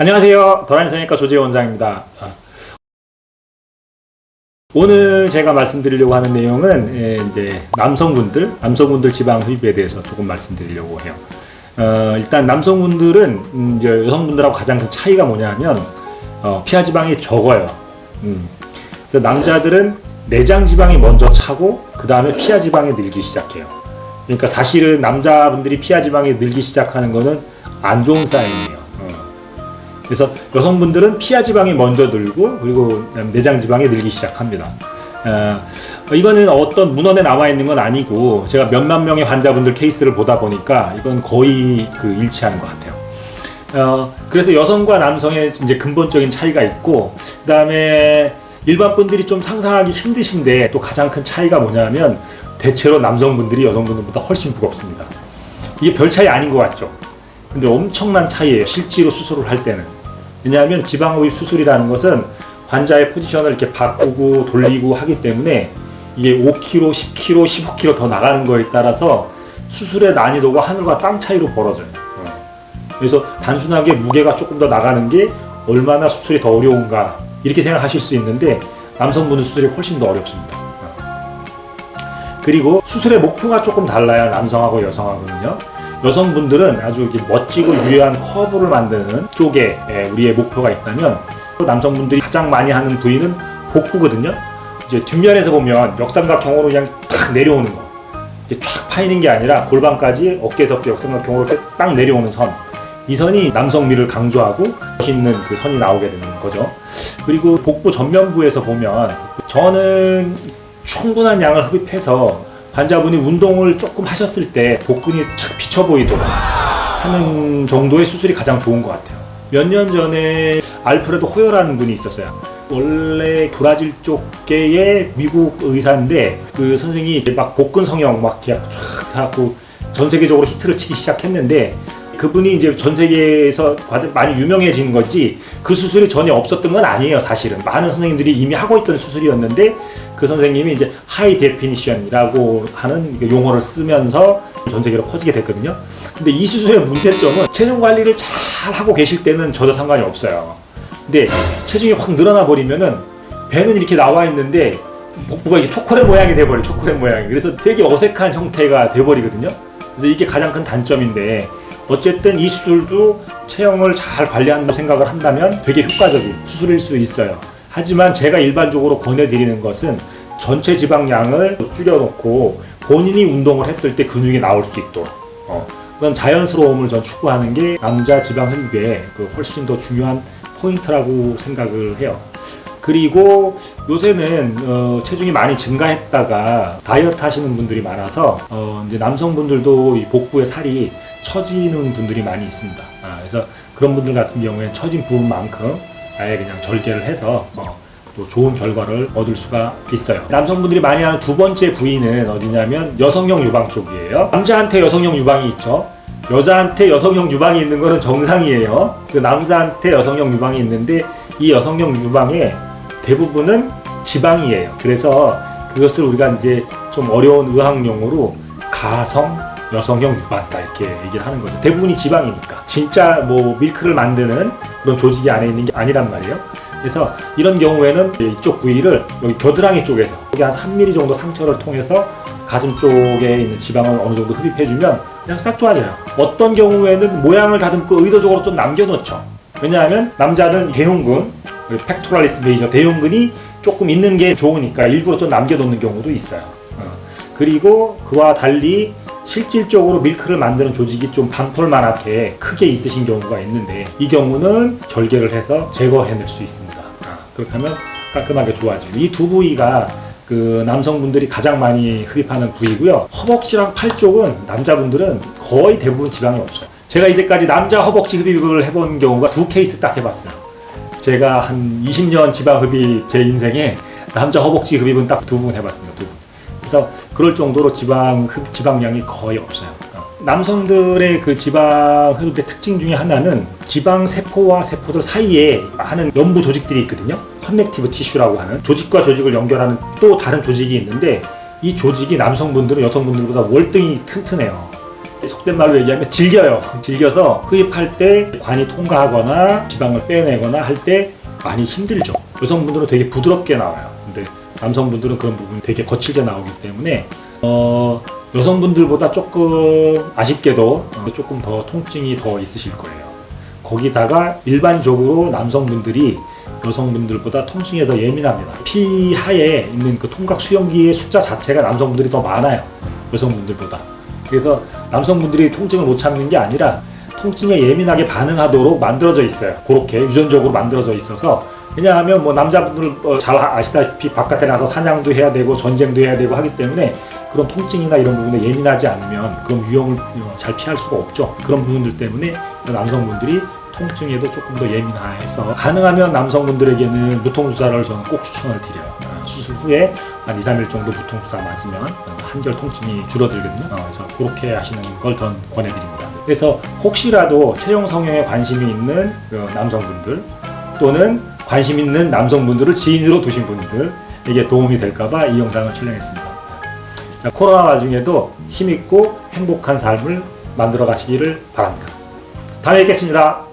안녕하세요. 도란성형외과 조재호 원장입니다. 오늘 제가 말씀드리려고 하는 내용은 이제 남성분들 지방 흡입에 대해서 조금 말씀드리려고 해요. 일단 남성분들은 이제 여성분들하고 가장 큰 차이가 뭐냐면 피하 지방이 적어요. 그래서 남자들은 내장 지방이 먼저 차고 그 다음에 피하 지방이 늘기 시작해요. 그러니까 사실은 남자분들이 피하 지방이 늘기 시작하는 거는 안 좋은 사인이에요. 그래서 여성분들은 피하 지방이 먼저 늘고 그리고 내장 지방이 늘기 시작합니다. 이거는 어떤 문헌에 나와 있는 건 아니고 제가 몇만 명의 환자분들 케이스를 보다 보니까 이건 거의 일치하는 것 같아요. 그래서 여성과 남성의 이제 근본적인 차이가 있고 그 다음에 일반 분들이 좀 상상하기 힘드신데 또 가장 큰 차이가 뭐냐면 대체로 남성분들이 여성분들보다 훨씬 무겁습니다. 이게 별 차이 아닌 것 같죠? 근데 엄청난 차이예요. 실제로 수술을 할 때는. 왜냐하면 지방흡입 수술이라는 것은 환자의 포지션을 이렇게 바꾸고 돌리고 하기 때문에 이게 5kg, 10kg, 15kg 더 나가는 거에 따라서 수술의 난이도가 하늘과 땅 차이로 벌어져요. 그래서 단순하게 무게가 조금 더 나가는 게 얼마나 수술이 더 어려운가 이렇게 생각하실 수 있는데 남성분은 수술이 훨씬 더 어렵습니다. 그리고 수술의 목표가 조금 달라요. 남성하고 여성하고는요. 여성분들은 아주 이렇게 멋지고 유려한 커브를 만드는 쪽에 우리의 목표가 있다면 남성분들이 가장 많이 하는 부위는 복부거든요. 이제 뒷면에서 보면 역삼각형으로 그냥 탁 내려오는 거. 이제 쫙 파이는 게 아니라 골반까지 어깨에서부터 역삼각형으로 딱 내려오는 선. 이 선이 남성미를 강조하고 멋있는 그 선이 나오게 되는 거죠. 그리고 복부 전면부에서 보면 저는 충분한 양을 흡입해서 환자분이 운동을 조금 하셨을 때 복근이 착 비쳐 보이도록 하는 정도의 수술이 가장 좋은 것 같아요. 몇 년 전에 알프레도 호요라는 분이 있었어요. 원래 브라질 쪽계의 미국 의사인데 그 선생님이 막 복근 성형 막 쫙 하고 전 세계적으로 히트를 치기 시작했는데 그분이 이제 전 세계에서 많이 유명해진 거지 그 수술이 전혀 없었던 건 아니에요. 사실은 많은 선생님들이 이미 하고 있던 수술이었는데 그 선생님이 이제 하이 데피니션이라고 하는 용어를 쓰면서 전 세계로 퍼지게 됐거든요. 근데 이 수술의 문제점은 체중 관리를 잘 하고 계실 때는 전혀 상관이 없어요. 근데 체중이 확 늘어나 버리면은 배는 이렇게 나와 있는데 복부가 이게 초콜릿 모양이 돼버려. 초콜릿 모양이. 그래서 되게 어색한 형태가 돼버리거든요. 그래서 이게 가장 큰 단점인데 어쨌든 이 수술도 체형을 잘 관리한다고 생각을 한다면 되게 효과적인 수술일 수 있어요. 하지만 제가 일반적으로 권해드리는 것은 전체 지방량을 줄여놓고 본인이 운동을 했을 때 근육이 나올 수 있도록 그런 자연스러움을 전 추구하는 게 남자 지방 흡입의 훨씬 더 중요한 포인트라고 생각을 해요. 그리고 요새는 체중이 많이 증가했다가 다이어트 하시는 분들이 많아서 이제 남성분들도 이 복부에 살이 처지는 분들이 많이 있습니다. 그래서 그런 분들 같은 경우에는 처진 부분만큼 아예 그냥 절개를 해서 또 좋은 결과를 얻을 수가 있어요. 남성분들이 많이 하는 두 번째 부위는 어디냐면 여성형 유방 쪽이에요. 남자한테 여성형 유방이 있죠. 여자한테 여성형 유방이 있는 거는 정상이에요. 그 남자한테 여성형 유방이 있는데 이 여성형 유방의 대부분은 지방이에요. 그래서 그것을 우리가 이제 좀 어려운 의학용어로 가성 여성형 유방이다 이렇게 얘기를 하는 거죠. 대부분이 지방이니까. 진짜 뭐 밀크를 만드는 그런 조직이 안에 있는 게 아니란 말이에요. 그래서 이런 경우에는 이쪽 부위를 여기 겨드랑이 쪽에서 여기 한 3mm 정도 상처를 통해서 가슴 쪽에 있는 지방을 어느 정도 흡입해주면 그냥 싹 좋아져요. 어떤 경우에는 모양을 다듬고 의도적으로 좀 남겨놓죠. 왜냐하면 남자는 대흉근, 팩토랄리스 메이저 대흉근이 조금 있는 게 좋으니까 일부러 좀 남겨놓는 경우도 있어요. 그리고 그와 달리 실질적으로 밀크를 만드는 조직이 좀 반톨만하게 크게 있으신 경우가 있는데 이 경우는 절개를 해서 제거해낼 수 있습니다. 그렇게 하면 깔끔하게 좋아지고 이 두 부위가 그 남성분들이 가장 많이 흡입하는 부위고요. 허벅지랑 팔 쪽은 남자분들은 거의 대부분 지방이 없어요. 제가 이제까지 남자 허벅지 흡입을 해본 경우가 2케이스 딱 해봤어요. 제가 한 20년 지방 흡입 제 인생에 남자 허벅지 흡입은 딱 2분 해봤습니다. 2분. 그래서 그럴 정도로 지방량이 거의 없어요. 남성들의 그 지방 흡입의 특징 중에 하나는 지방 세포와 세포들 사이에 하는 연부 조직들이 있거든요. 커넥티브 티슈라고 하는 조직과 조직을 연결하는 또 다른 조직이 있는데 이 조직이 남성분들은 여성분들보다 월등히 튼튼해요. 속된 말로 얘기하면 즐겨요. 즐겨서 흡입할 때 관이 통과하거나 지방을 빼내거나 할 때 많이 힘들죠. 여성분들은 되게 부드럽게 나와요. 근데 남성분들은 그런 부분이 되게 거칠게 나오기 때문에 여성분들보다 조금 아쉽게도 조금 더 통증이 더 있으실 거예요. 거기다가 일반적으로 남성분들이 여성분들보다 통증에 더 예민합니다. 피하에 있는 그 통각 수용기의 숫자 자체가 남성분들이 더 많아요. 여성분들보다. 그래서 남성분들이 통증을 못 참는 게 아니라 통증에 예민하게 반응하도록 만들어져 있어요. 그렇게 유전적으로 만들어져 있어서. 왜냐하면 뭐 남자분들 잘 아시다시피 바깥에 나서 사냥도 해야 되고 전쟁도 해야 되고 하기 때문에 그런 통증이나 이런 부분에 예민하지 않으면 그런 위험을 잘 피할 수가 없죠. 그런 부분들 때문에 남성분들이 통증에도 조금 더 예민해서 가능하면 남성분들에게는 무통주사를 저는 꼭 추천을 드려요. 수술 후에 한 2, 3일 정도 무통주사 맞으면 한결 통증이 줄어들거든요. 그래서 그렇게 하시는 걸 전 권해드립니다. 그래서 혹시라도 체형 성형에 관심이 있는 남성분들 또는 관심 있는 남성분들을 지인으로 두신 분들에게 도움이 될까봐 이 영상을 촬영했습니다. 자, 코로나 와중에도 힘있고 행복한 삶을 만들어 가시기를 바랍니다. 다음에 뵙겠습니다.